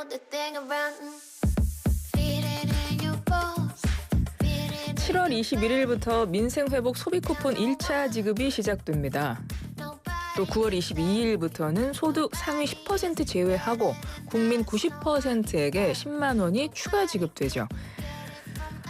the thing around. Feel it in your bones. Feel it 7월 21일부터 민생회복 소비쿠폰 1차 지급이 시작됩니다. 또 9월 22일부터는 소득 상위 10% 제외하고 국민 90%에게 10만 원이 추가 지급되죠.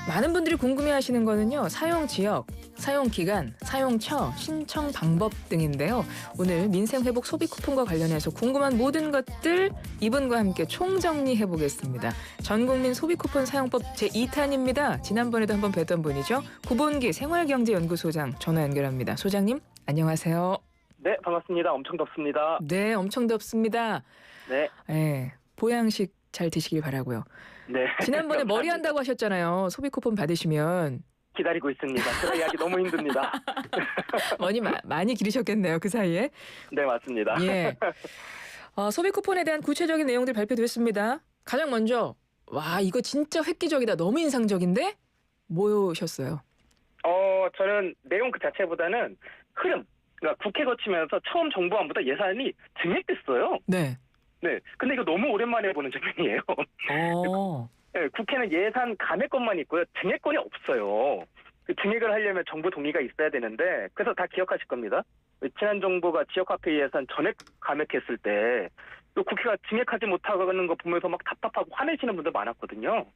많은 분들이 궁금해하시는 거는요. 사용 지역, 사용 기간, 사용처, 신청 방법 등인데요. 오늘 민생회복 소비쿠폰과 관련해서 궁금한 모든 것들 이분과 함께 총정리해보겠습니다. 전국민 소비쿠폰 사용법 제2탄입니다. 지난번에도 한번 뵀던 분이죠. 구본기 생활경제연구소장 전화 연결합니다. 소장님 안녕하세요. 네, 반갑습니다. 엄청 덥습니다. 네, 엄청 덥습니다. 네. 네, 보양식 잘 드시길 바라고요. 네. 지난번에 머리 감사합니다. 한다고 하셨잖아요. 소비쿠폰 받으시면. 기다리고 있습니다. 제가 이야기 너무 힘듭니다. 머리 많이 기르셨겠네요. 그 사이에. 네, 맞습니다. 예. 소비쿠폰에 대한 구체적인 내용들 발표됐습니다. 가장 먼저 와 이거 진짜 획기적이다. 너무 인상적인데? 뭐셨어요? 저는 내용 그 자체보다는 흐름. 그러니까 국회 거치면서 처음 정부안보다 예산이 증액됐어요. 네. 네. 근데 이거 너무 오랜만에 보는 장면이에요. 네, 국회는 예산 감액권만 있고요. 증액권이 없어요. 그 증액을 하려면 정부 동의가 있어야 되는데 그래서 다 기억하실 겁니다. 지난 정부가 지역화폐 예산 전액 감액했을 때 또 국회가 증액하지 못하는 거 보면서 막 답답하고 화내시는 분들 많았거든요.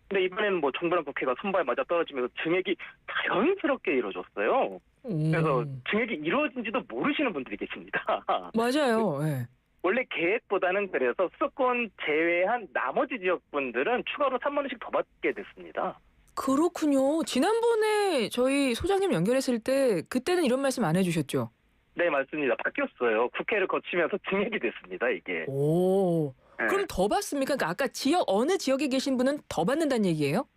근데 이번에는 뭐 정부랑 국회가 손발 맞아 떨어지면서 증액이 자연스럽게 이루어졌어요. 그래서 증액이 이루어진지도 모르시는 분들이 계십니다. 맞아요. 네. 원래 계획보다는 그래서 수도권 제외한 나머지 지역분들은 추가로 3만 원씩 더 받게 됐습니다. 그렇군요. 지난번에 저희 소장님 연결했을 때 그때는 이런 말씀 안 해주셨죠? 네, 맞습니다. 바뀌었어요. 국회를 거치면서 증액이 됐습니다, 이게. 오. 네. 그럼 더 받습니까? 그러니까 아까 어느 지역에 계신 분은 더 받는다는 얘기예요?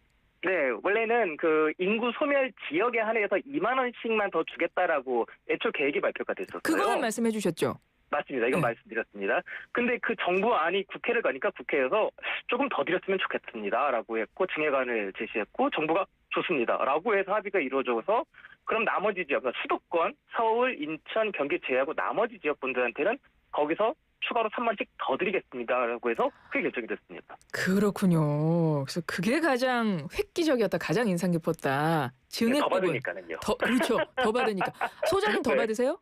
네, 원래는 그 인구 소멸 지역에 한해서 2만 원씩만 더 주겠다라고 애초 계획이 발표가 됐었어요. 그거는 말씀해 주셨죠? 맞습니다. 이건 네. 말씀드렸습니다. 근데 그 정부안이 국회를 가니까 국회에서 조금 더 드렸으면 좋겠습니다라고 했고 증액안을 제시했고 정부가 좋습니다라고 해서 합의가 이루어져서 그럼 나머지 지역, 그러니까 수도권, 서울, 인천, 경기 제외하고 나머지 지역분들한테는 거기서 추가로 3만씩 더 드리겠습니다라고 해서 그게 결정이 됐습니다. 그렇군요. 그래서 그게 가장 획기적이었다. 가장 인상 깊었다. 증액 더 부분. 받으니까는요. 그렇죠. 더 받으니까. 소장님 더 네. 받으세요?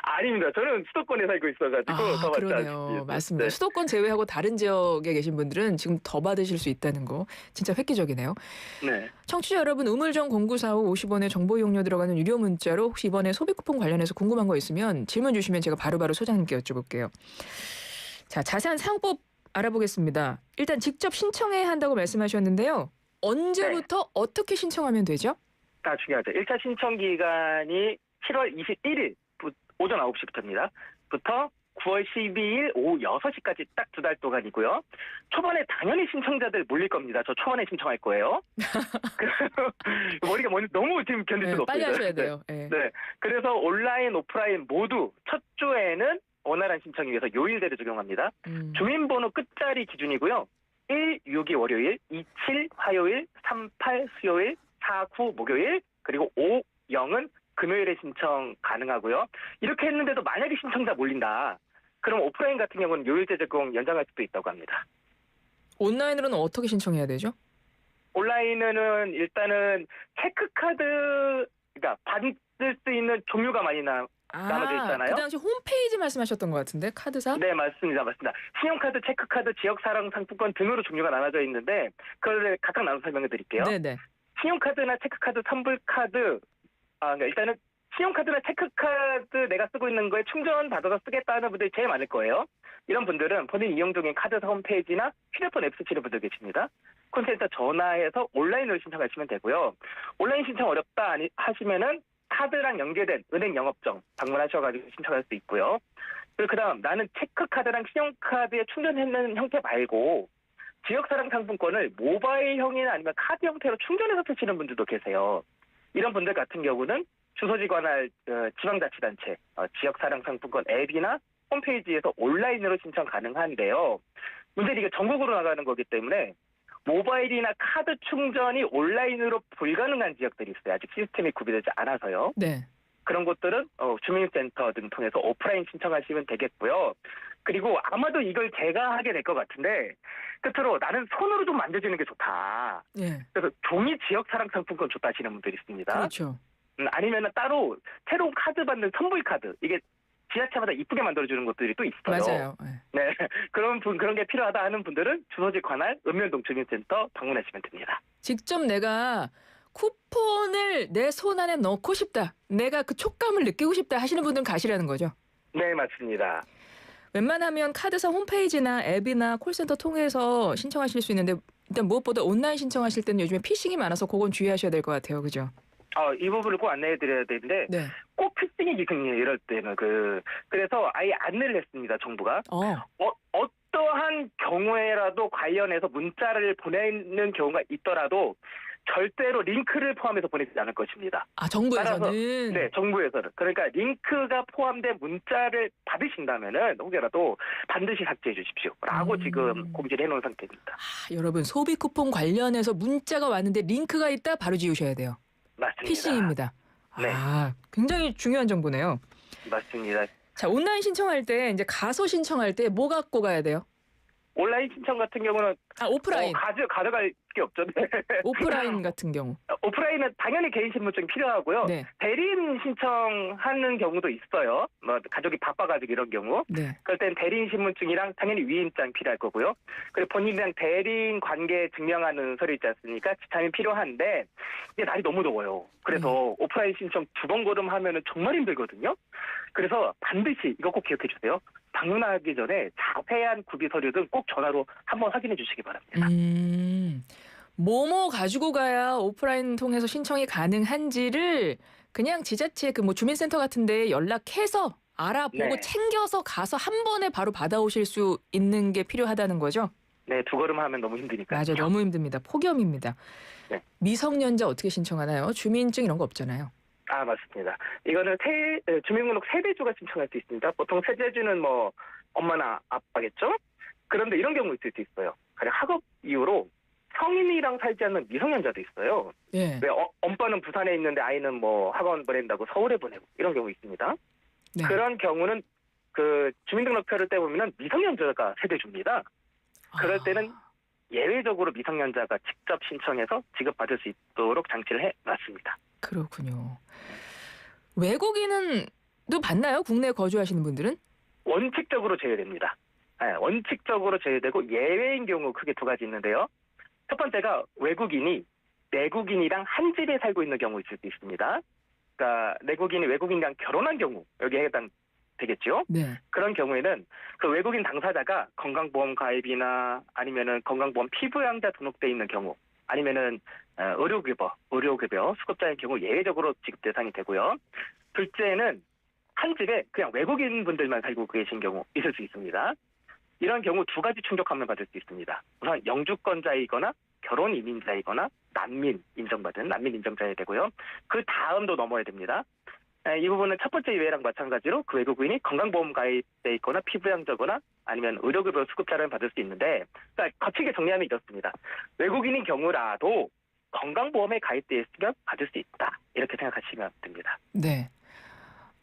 아닙니다. 저는 수도권에 살고 있어가지고 더 받지 그러네요. 않습니다. 맞습니다. 네. 수도권 제외하고 다른 지역에 계신 분들은 지금 더 받으실 수 있다는 거 진짜 획기적이네요. 네. 청취자 여러분 우물정 0945 50원의 정보 이용료 들어가는 유료 문자로 혹시 이번에 소비쿠폰 관련해서 궁금한 거 있으면 질문 주시면 제가 바로바로 소장님께 여쭤볼게요. 자, 자세한 사용법 알아보겠습니다. 일단 직접 신청해야 한다고 말씀하셨는데요. 언제부터 어떻게 신청하면 되죠? 다 중요하죠. 1차 신청 기간이 7월 21일 오전 9시부터입니다. 부터 9월 12일 오후 6시까지 딱 2달 동안이고요. 초반에 당연히 신청자들 몰릴 겁니다. 저 초반에 신청할 거예요. 머리가 너무 지금 견딜 수가 없어요. 빨리 하셔야 돼요. 네. 네. 그래서 온라인, 오프라인 모두 첫 주에는 원활한 신청을 위해서 요일제를 적용합니다. 주민번호 끝자리 기준이고요. 1, 6이 월요일, 2, 7 화요일, 3, 8 수요일, 4, 9 목요일, 그리고 5, 0은 금요일에 신청 가능하고요. 이렇게 했는데도 만약에 신청자 몰린다. 그럼 오프라인 같은 경우는 요일제 적용 연장할 수도 있다고 합니다. 온라인으로는 어떻게 신청해야 되죠? 온라인은 일단은 체크카드, 그러니까 받을 수 있는 종류가 많이 나눠져 있잖아요. 그 당시 홈페이지 말씀하셨던 것 같은데 카드사? 네, 맞습니다. 신용카드, 체크카드, 지역사랑 상품권 등으로 종류가 나눠져 있는데 그걸 각각 나눠 설명해 드릴게요. 네네. 신용카드나 체크카드, 선불카드, 그러니까 일단은 신용카드나 체크카드 내가 쓰고 있는 거에 충전 받아서 쓰겠다는 분들이 제일 많을 거예요. 이런 분들은 본인 이용 중인 카드사 홈페이지나 휴대폰 앱 쓰시는 분들 계십니다. 콘센터 전화해서 온라인으로 신청하시면 되고요. 온라인 신청 어렵다 하시면은 카드랑 연계된 은행 영업정 방문하셔가지고 신청할 수 있고요. 그리고 그다음 나는 체크카드랑 신용카드에 충전하는 형태 말고 지역사랑 상품권을 모바일형이나 아니면 카드 형태로 충전해서 쓰시는 분들도 계세요. 이런 분들 같은 경우는 주소지 관할 지방자치단체 지역사랑 상품권 앱이나 홈페이지에서 온라인으로 신청 가능한데요. 문제는 이게 전국으로 나가는 거기 때문에 모바일이나 카드 충전이 온라인으로 불가능한 지역들이 있어요. 아직 시스템이 구비되지 않아서요. 네. 그런 곳들은 주민센터 등 통해서 오프라인 신청하시면 되겠고요. 그리고 아마도 이걸 제가 하게 될 것 같은데 끝으로 나는 손으로 좀 만져주는 게 좋다. 예. 그래서 종이 지역 사랑 상품권 좋다 하시는 분들이 있습니다. 그렇죠. 아니면 따로 새로운 카드 받는 선불 카드. 이게 지자체마다 이쁘게 만들어주는 것들이 또 있어요. 맞아요. 예. 네. 그런 게 필요하다 하는 분들은 주소지 관할 읍면동 주민센터 방문하시면 됩니다. 직접 내가 쿠폰을 내 손 안에 넣고 싶다. 내가 그 촉감을 느끼고 싶다 하시는 분들은 가시라는 거죠. 네, 맞습니다. 웬만하면 카드사 홈페이지나 앱이나 콜센터 통해서 신청하실 수 있는데 일단 무엇보다 온라인 신청하실 때는 요즘에 피싱이 많아서 그건 주의하셔야 될 것 같아요. 그죠? 이 부분을 꼭 안내해드려야 되는데 네. 꼭 피싱이 기승이에요. 이럴 때는 그래서 아예 안내를 했습니다. 정부가 어떠한 경우에라도 관련해서 문자를 보내는 경우가 있더라도 절대로 링크를 포함해서 보내지 않을 것입니다. 정부에서는? 따라서, 네, 정부에서는. 그러니까 링크가 포함된 문자를 받으신다면은 혹여라도 반드시 삭제해 주십시오라고 지금 공지를 해놓은 상태입니다. 여러분 소비 쿠폰 관련해서 문자가 왔는데 링크가 있다 바로 지우셔야 돼요. 맞습니다. 피싱입니다. 네. 굉장히 중요한 정보네요. 맞습니다. 자, 온라인 신청할 때 이제 가서 신청할 때 뭐 갖고 가야 돼요? 온라인 신청 같은 경우는 오프라인. 가져갈 게 없죠. 네. 오프라인 같은 경우. 오프라인은 당연히 개인 신분증이 필요하고요. 네. 대리인 신청하는 경우도 있어요. 뭐 가족이 바빠가지고 이런 경우. 네. 그럴 땐 대리인 신분증이랑 당연히 위임장 필요할 거고요. 그리고 본인이랑 대리인 관계 증명하는 서류 있지 않습니까? 지참이 필요한데 이게 날이 너무 더워요. 그래서 오프라인 신청 2번 걸음하면은 정말 힘들거든요. 그래서 반드시 이거 꼭 기억해 주세요. 방문하기 전에 자세한 구비 서류 등 꼭 전화로 한번 확인해 주시기 바랍니다. 뭐뭐 가지고 가야 오프라인 통해서 신청이 가능한지를 그냥 지자체 그 뭐 주민센터 같은 데 연락해서 알아보고 네. 챙겨서 가서 한 번에 바로 받아오실 수 있는 게 필요하다는 거죠? 네, 2걸음 하면 너무 힘드니까요. 맞아요. 너무 힘듭니다. 폭염입니다. 네. 미성년자 어떻게 신청하나요? 주민증 이런 거 없잖아요. 맞습니다. 이거는 주민등록 세대주가 신청할 수 있습니다. 보통 세대주는 뭐 엄마나 아빠겠죠? 그런데 이런 경우 있을 수 있어요. 가령 학업 이유로 성인이랑 살지 않는 미성년자도 있어요. 예. 왜 엄빠는 부산에 있는데 아이는 뭐 학원 보낸다고 서울에 보내고 이런 경우 있습니다. 네. 그런 경우는 그 주민등록표를 떼보면 미성년자가 세대주입니다. 그럴 때는 예외적으로 미성년자가 직접 신청해서 지급받을 수 있도록 장치를 해놨습니다. 그렇군요. 외국인은 또 받나요? 국내에 거주하시는 분들은? 원칙적으로 제외됩니다. 네, 원칙적으로 제외되고 예외인 경우 크게 2가지 있는데요. 첫 번째가 외국인이 내국인이랑 한 집에 살고 있는 경우 있을 수 있습니다. 그러니까 내국인이 외국인이랑 결혼한 경우 여기에 해당되겠죠. 네. 그런 경우에는 그 외국인 당사자가 건강보험 가입이나 아니면은 건강보험 피부양자 등록돼 있는 경우 아니면은 의료급여 수급자인 경우 예외적으로 지급 대상이 되고요. 둘째는 한 집에 그냥 외국인 분들만 살고 계신 경우 있을 수 있습니다. 이런 경우 2가지 충족함을 받을 수 있습니다. 우선 영주권자이거나 결혼 이민자이거나 난민 인정자여야 되고요. 그 다음도 넘어야 됩니다. 이 부분은 첫 번째 예외랑 마찬가지로 그 외국인이 건강보험 가입돼 있거나 피부양자거나 아니면 의료급여 수급자를 받을 수 있는데, 그러니까 거칠게 정리하면 이렇습니다. 외국인인 경우라도 건강보험에 가입돼 있으면 받을 수 있다. 이렇게 생각하시면 됩니다. 네.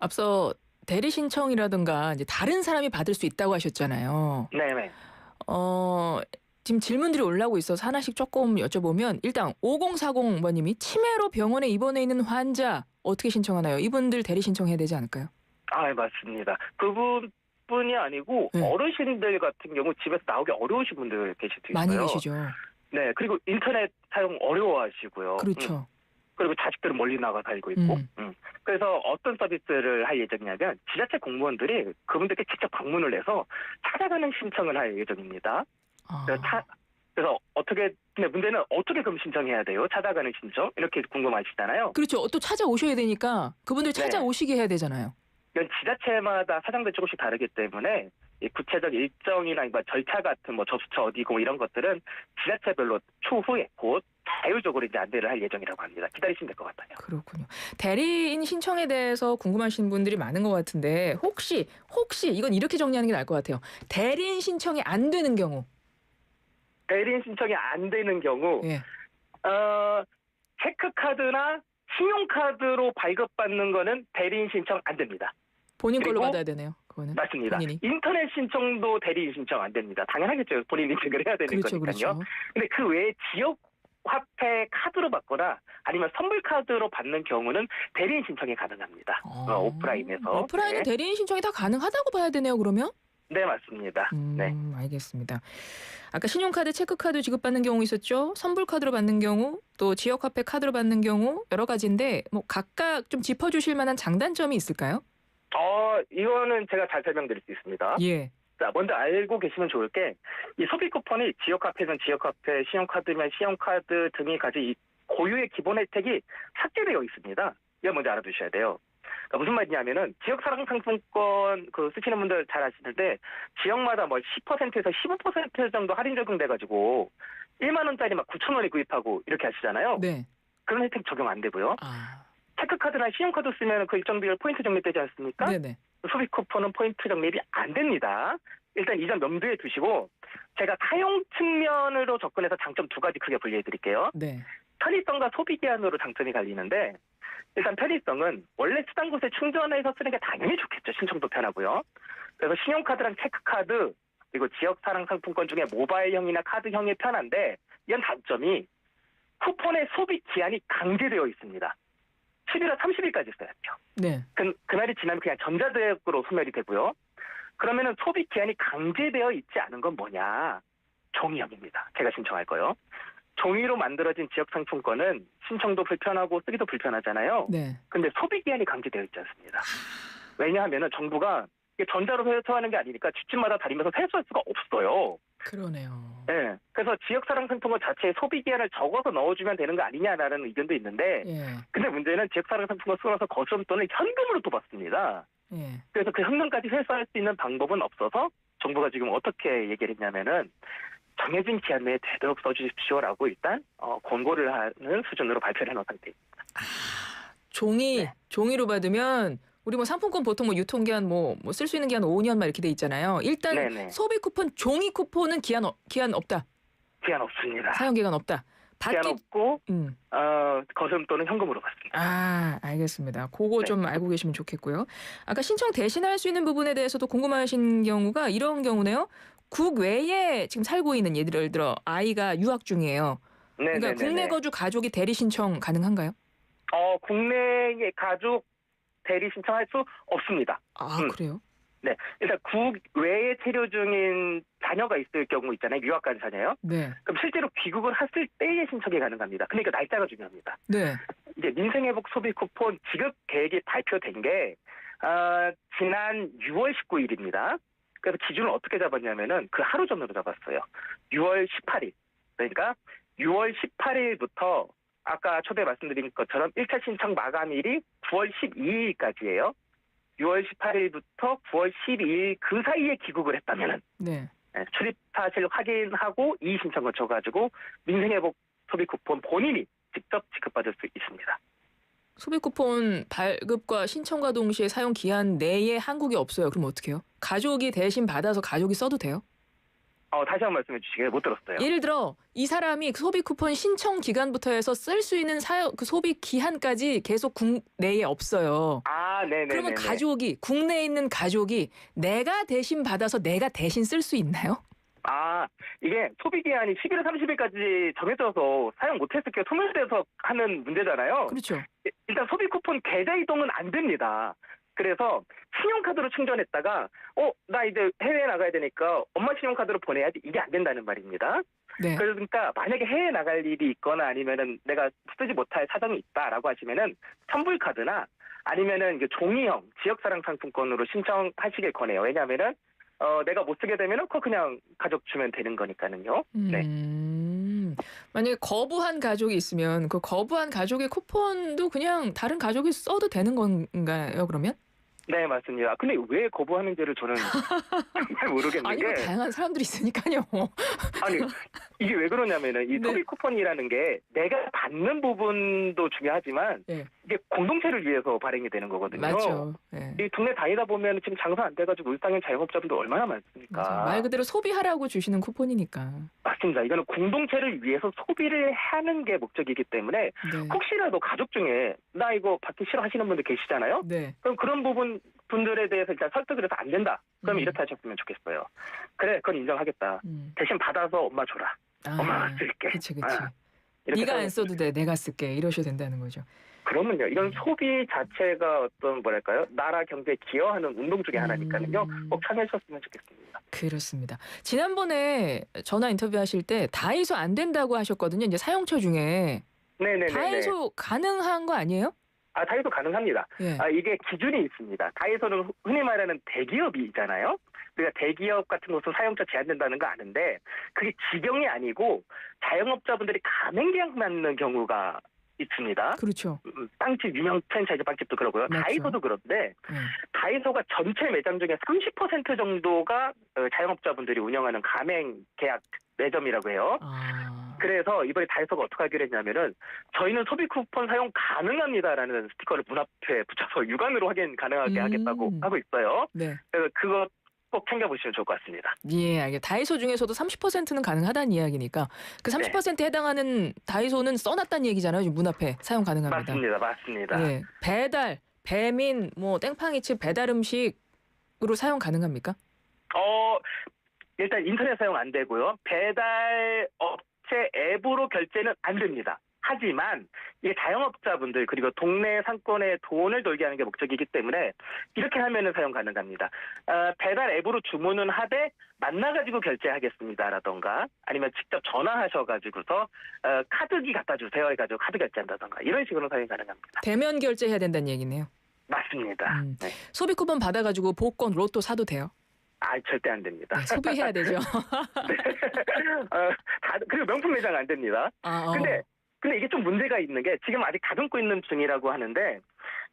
앞서 대리 신청이라든가 이제 다른 사람이 받을 수 있다고 하셨잖아요. 네네. 지금 질문들이 올라오고 있어서 하나씩 조금 여쭤보면 일단 5040번님이 치매로 병원에 입원해 있는 환자 어떻게 신청하나요? 이분들 대리 신청해야 되지 않을까요? 맞습니다. 그분뿐이 아니고 네. 어르신들 같은 경우 집에서 나오기 어려우신 분들 계실 수 있어요. 많이 계시죠. 네, 그리고 인터넷 사용 어려워하시고요. 그렇죠. 그리고 자식들은 멀리 나가 살고 있고. 그래서 어떤 서비스를 할 예정이냐면 지자체 공무원들이 그분들께 직접 방문을 해서 찾아가는 신청을 할 예정입니다. 그래서 근데 문제는 어떻게 그럼 신청해야 돼요? 찾아가는 신청? 이렇게 궁금하시잖아요. 그렇죠. 또 찾아오셔야 되니까 그분들 찾아오시게 해야 되잖아요. 이건 지자체마다 사정들 조금씩 다르기 때문에 이 구체적 일정이나 절차 같은 접수처 어디고 이런 것들은 지자체별로 추후에 곧 자율적으로 이제 안내를 할 예정이라고 합니다. 기다리시면 될 것 같아요. 그렇군요. 대리인 신청에 대해서 궁금하신 분들이 많은 것 같은데 혹시 이건 이렇게 정리하는 게 나을 것 같아요. 대리인 신청이 안 되는 경우. 대리인 신청이 안 되는 경우 예. 체크카드나 신용카드로 발급받는 거는 대리인 신청 안 됩니다. 본인 걸로 그리고 받아야 되네요. 그거는 맞습니다. 본인이. 인터넷 신청도 대리인 신청 안 됩니다. 당연하겠죠. 본인 인증을 해야 되는 그렇죠, 거니까요. 그렇죠. 근데 그 외에 지역 화폐 카드로 받거나 아니면 선불 카드로 받는 경우는 대리인 신청이 가능합니다. 오프라인에서. 오프라인은 네. 대리인 신청이 다 가능하다고 봐야 되네요, 그러면? 네, 맞습니다. 네. 알겠습니다. 아까 신용카드, 체크카드 지급받는 경우 있었죠? 선불카드로 받는 경우, 또 지역화폐 카드로 받는 경우 여러 가지인데 뭐 각각 좀 짚어주실 만한 장단점이 있을까요? 이거는 제가 잘 설명드릴 수 있습니다. 예. 자, 먼저 알고 계시면 좋을 게, 이 소비 쿠폰이 지역화폐면 지역화폐, 신용카드면 신용카드 등이 가진 이 고유의 기본 혜택이 삭제되어 있습니다. 이거 먼저 알아두셔야 돼요. 그러니까 무슨 말이냐면은, 지역 사랑 상품권 쓰시는 분들 잘 아시는데, 지역마다 뭐 10%에서 15% 정도 할인 적용돼가지고, 1만원짜리 막 9,000원에 구입하고 이렇게 하시잖아요. 네. 그런 혜택 적용 안 되고요. 체크카드나 신용카드 쓰면 그 일정 비율 포인트 적립되지 않습니까? 네네. 소비 쿠폰은 포인트 적립이 안 됩니다. 일단 이 점 염두에 두시고, 제가 사용 측면으로 접근해서 장점 두 가지 크게 분리해 드릴게요. 네. 편의성과 소비 기한으로 장점이 갈리는데, 일단 편의성은 원래 쓰던 곳에 충전해서 쓰는 게 당연히 좋겠죠. 신청도 편하고요. 그래서 신용카드랑 체크카드 그리고 지역사랑 상품권 중에 모바일형이나 카드형이 편한데, 이런 단점이 쿠폰의 소비 기한이 강제되어 있습니다. 11월 30일까지 써야죠. 네. 그날이 지나면 그냥 전자제약으로 소멸이 되고요. 그러면은 소비 기한이 강제되어 있지 않은 건 뭐냐? 종이형입니다. 제가 신청할 거요. 종이로 만들어진 지역 상품권은 신청도 불편하고 쓰기도 불편하잖아요. 네. 근데 소비 기한이 강제되어 있지 않습니다. 왜냐하면은 정부가 이게 전자로 회수하는 게 아니니까 집집마다 다니면서 회수할 수가 없어요. 그러네요. 네. 그래서 지역사랑 상품권 자체에 소비 기한을 적어서 넣어주면 되는 거 아니냐라는 의견도 있는데, 예. 근데 문제는 지역사랑 상품권 쓰고 나서 거스름 돈을 현금으로 또 받습니다. 예. 그래서 그 현금까지 회수할 수 있는 방법은 없어서 정부가 지금 어떻게 얘기를 했냐면은, 정해진 기한 내에 되도록 써주십시오라고 일단 권고를 하는 수준으로 발표를 해놓은 상태입니다. 종이로 받으면 우리 뭐 상품권 보통 뭐 유통기한 뭐 쓸 수 있는 기한 5년 막 이렇게 돼 있잖아요. 일단 네네. 소비 쿠폰 종이 쿠폰은 기한 없다. 기한 없습니다. 사용 기간 없다. 기한 없고 거스름 돈은 현금으로 받습니다. 알겠습니다. 그거 네. 좀 알고 계시면 좋겠고요. 아까 신청 대신할 수 있는 부분에 대해서도 궁금하신 경우가 이런 경우네요. 국외에 지금 살고 있는 예를 들어 아이가 유학 중이에요. 그러니까 국내 거주 가족이 대리 신청 가능한가요? 국내의 가족 대리 신청할 수 없습니다. 그래요? 네, 일단 국외에 체류 중인 자녀가 있을 경우 있잖아요. 유학 간 자녀요. 네. 그럼 실제로 귀국을 했을 때의 신청이 가능합니다. 그러니까 날짜가 중요합니다. 네. 이제 민생회복 소비 쿠폰 지급 계획이 발표된 게 지난 6월 19일입니다. 그래서 기준을 어떻게 잡았냐면은 그 하루 전으로 잡았어요. 6월 18일. 그러니까 6월 18일부터 아까 초대 말씀드린 것처럼 1차 신청 마감일이 9월 12일까지예요. 6월 18일부터 9월 12일 그 사이에 귀국을 했다면은 출입 사실 확인하고 이의 신청 거쳐가지고 민생회복 소비 쿠폰 본인이 직접 지급받을 수 있습니다. 소비 쿠폰 발급과 신청과 동시에 사용 기한 내에 한국이 없어요. 그럼 어떻게 해요? 가족이 대신 받아서 가족이 써도 돼요? 다시 한 번 말씀해 주시길 못 들었어요. 예를 들어 이 사람이 소비 쿠폰 신청 기간부터 해서 쓸 수 있는 그 소비 기한까지 계속 국내에 없어요. 네네. 그러면 국내에 있는 가족이 내가 대신 받아서 내가 대신 쓸 수 있나요? 이게 소비 기한이 11월 30일까지 정해져서 사용 못했을 때 소멸돼서 하는 문제잖아요. 그렇죠. 일단 소비 쿠폰 계좌 이동은 안 됩니다. 그래서 신용카드로 충전했다가 나 이제 해외에 나가야 되니까 엄마 신용카드로 보내야지, 이게 안 된다는 말입니다. 네. 그러니까 만약에 해외에 나갈 일이 있거나 아니면은 내가 쓰지 못할 사정이 있다라고 하시면은 선불카드나 아니면은 이게 종이형 지역사랑 상품권으로 신청하시길 권해요. 왜냐하면은 내가 못 쓰게 되면은 그냥 가족 주면 되는 거니까는요. 네. 만약에 거부한 가족이 있으면 그 거부한 가족의 쿠폰도 그냥 다른 가족이 써도 되는 건가요, 그러면? 네, 맞습니다. 근데 왜 거부하는지를 저는 잘 모르겠는 게. 다양한 사람들이 있으니까요. 이게 왜 그러냐면은 이 소비 쿠폰이라는 게 내가 받는 부분도 중요하지만 이게 공동체를 위해서 발행이 되는 거거든요. 맞죠. 이 동네 다니다 보면 지금 장사 안 돼가지고 일상의 자영업자분들 얼마나 많습니까? 맞아요. 말 그대로 소비하라고 주시는 쿠폰이니까. 맞습니다. 이거는 공동체를 위해서 소비를 하는 게 목적이기 때문에 혹시라도 가족 중에 나 이거 받기 싫어하시는 분들 계시잖아요. 네. 그럼 그런 부분 분들에 대해서 일단 설득을 해서 안 된다. 그러면 음. 이렇게 하셨으면 좋겠어요. 그래, 그건 인정하겠다. 대신 받아서 엄마 줘라. 엄마가 쓸게. 그치. 이렇게 네가 안 생각했어요. 써도 돼. 내가 쓸게. 이러셔야 된다는 거죠. 그러면요. 이런 소비 자체가 어떤 뭐랄까요? 나라 경제에 기여하는 운동 중에 하나니까요. 꼭 참여하셨으면 좋겠습니다. 그렇습니다. 지난번에 전화 인터뷰하실 때 다이소 안 된다고 하셨거든요. 이제 사용처 중에 네네네. 다이소 가능한 거 아니에요? 다이소 가능합니다. 예. 이게 기준이 있습니다. 다이소는 흔히 말하는 대기업이잖아요. 그러니까 대기업 같은 곳은 사용자 제한된다는 거 아는데 그게 직영이 아니고 자영업자분들이 가맹계약 맺는 경우가 있습니다. 그렇죠. 빵집 유명 프랜차이즈 빵집도 그러고요. 맞죠. 다이소도 그런데 예. 다이소가 전체 매장 중에 30% 정도가 자영업자분들이 운영하는 가맹계약 매점이라고 해요. 그래서 이번에 다이소가 어떻게 하기로 했냐면은 저희는 소비 쿠폰 사용 가능합니다라는 스티커를 문 앞에 붙여서 육안으로 확인 가능하게 하겠다고 하고 있어요. 네. 그래서 그거 꼭 챙겨보시면 좋을 것 같습니다. 예, 알겠. 다이소 중에서도 30%는 가능하다는 이야기니까 그 30%에 해당하는 다이소는 써놨다는 얘기잖아요. 지금 문 앞에 사용 가능합니다. 맞습니다. 예, 배달, 배민, 뭐 땡팡이집 배달 음식으로 사용 가능합니까? 일단 인터넷 사용 안 되고요. 배달 업체 앱으로 결제는 안 됩니다. 하지만 이게 자영업자분들 그리고 동네 상권에 돈을 돌게 하는 게 목적이기 때문에 이렇게 하면은 사용 가능합니다. 배달 앱으로 주문은 하되 만나가지고 결제하겠습니다라던가 아니면 직접 전화하셔가지고서 카드기 갖다 주세요 해가지고 카드 결제한다던가 이런 식으로 사용 가능합니다. 대면 결제해야 된다는 얘기네요. 맞습니다. 네. 소비 쿠폰 받아가지고 복권, 로또 사도 돼요? 절대 안 됩니다. 네, 소비해야 되죠. 네. 그리고 명품 매장 안 됩니다. 근데 이게 좀 문제가 있는 게 지금 아직 다듬고 있는 중이라고 하는데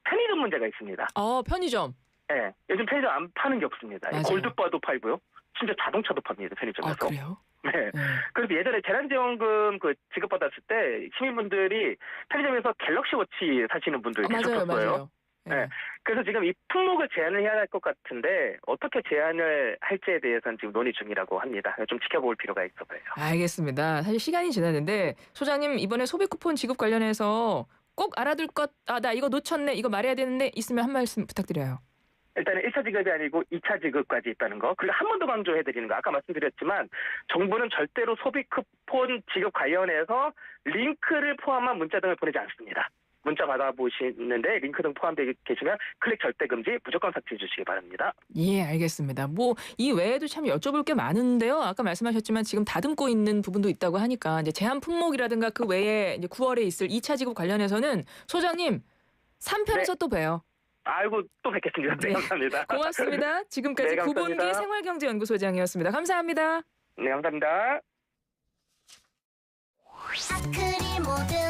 편의점 문제가 있습니다. 편의점. 네, 요즘 편의점 안 파는 게 없습니다. 맞아요. 골드바도 팔고요. 심지어 자동차도 팝니다. 편의점에서. 그래요? 네. 그래서 예전에 재난지원금 지급받았을 때 시민분들이 편의점에서 갤럭시 워치 사시는 분들 계셨었어요. 맞아요. 네. 그래서 지금 이 품목을 제한을 해야 할 것 같은데 어떻게 제한을 할지에 대해서는 지금 논의 중이라고 합니다. 좀 지켜볼 필요가 있어 보여요. 알겠습니다. 사실 시간이 지났는데 소장님 이번에 소비 쿠폰 지급 관련해서 꼭 알아둘 것, 나 이거 놓쳤네, 이거 말해야 되는데 있으면 한 말씀 부탁드려요. 일단은 1차 지급이 아니고 2차 지급까지 있다는 거. 그리고 한 번 더 강조해드리는 거. 아까 말씀드렸지만 정부는 절대로 소비 쿠폰 지급 관련해서 링크를 포함한 문자 등을 보내지 않습니다. 문자 받아보시는데 링크 등 포함되어 계시면 클릭 절대 금지, 무조건 삭제해 주시기 바랍니다. 예, 알겠습니다. 뭐 이 외에도 참 여쭤볼 게 많은데요. 아까 말씀하셨지만 지금 다듬고 있는 부분도 있다고 하니까 이제 제한 품목이라든가 그 외에 이제 9월에 있을 2차 지급 관련해서는 소장님 3편에서 또 봬요. 아이고 또 뵙겠습니다. 네, 감사합니다. 고맙습니다. 지금까지 네, 감사합니다. 구본기 생활경제연구소장이었습니다. 감사합니다. 네, 감사합니다. 아크릴 모드